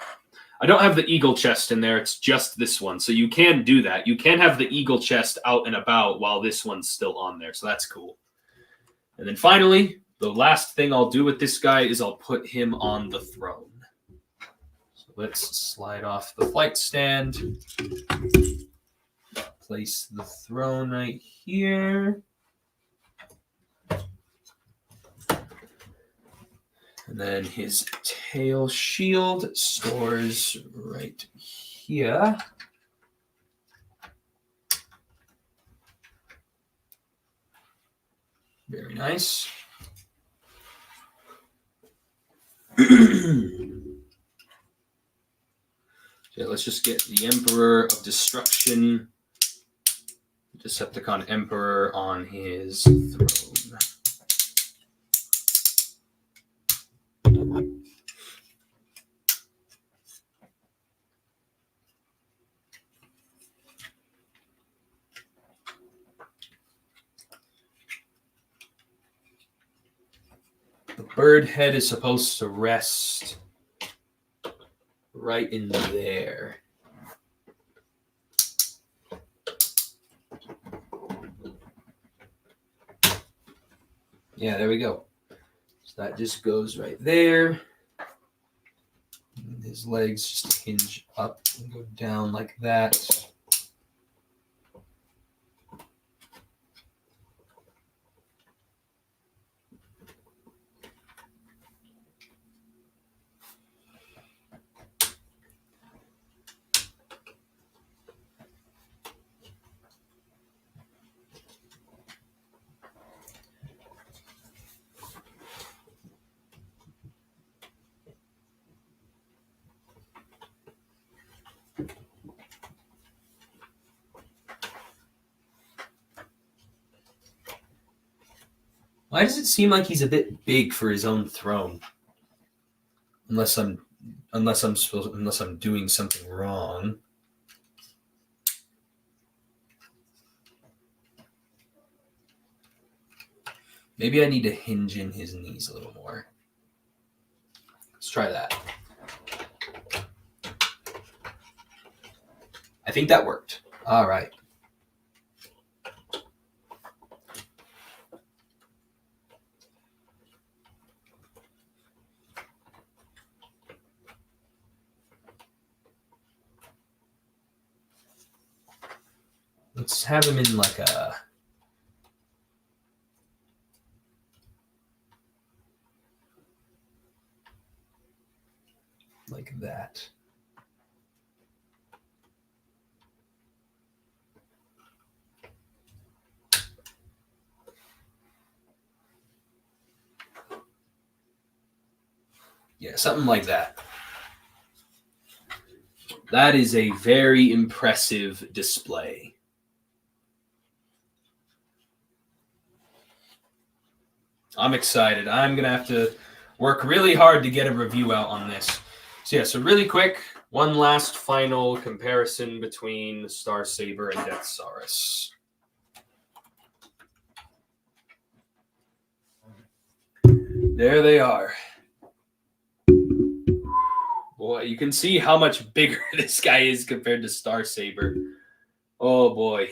I don't have the eagle chest in there. It's just this one. So you can do that. You can have the eagle chest out and about while this one's still on there. So that's cool. And then finally, the last thing I'll do with this guy is I'll put him on the throne. So let's slide off the flight stand. Place the throne right here. And then his tail shield stores right here. Very nice. So let's just get the Emperor of Destruction, Decepticon Emperor, on his throne. The bird head is supposed to rest right in there. Yeah, there we go. So that just goes right there. And his legs just hinge up and go down like that. Why does it seem like he's a bit big for his own throne? Unless I'm doing something wrong. Maybe I need to hinge in his knees a little more. Let's try that. I think that worked. All right. Let's have him in like a... like that. Yeah, something like that. That is a very impressive display. I'm excited. I'm going to have to work really hard to get a review out on this. So yeah, so really quick, one last final comparison between Star Saber and Deathsarus. There they are. Boy, you can see how much bigger this guy is compared to Star Saber. Oh boy.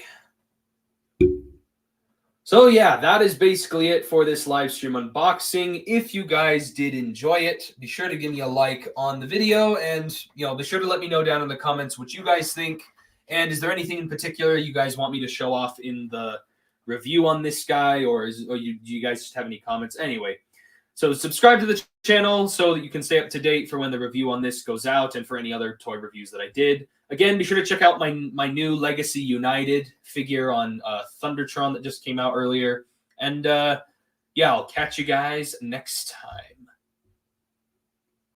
So yeah, that is basically it for this live stream unboxing. If you guys did enjoy it, be sure to give me a like on the video, and be sure to let me know down in the comments what you guys think. And is there anything in particular you guys want me to show off in the review on this guy, or do you guys just have any comments? Anyway, so subscribe to the channel so that you can stay up to date for when the review on this goes out and for any other toy reviews that I did. Again, be sure to check out my new Legacy United figure on Thundertron that just came out earlier. And yeah, I'll catch you guys next time.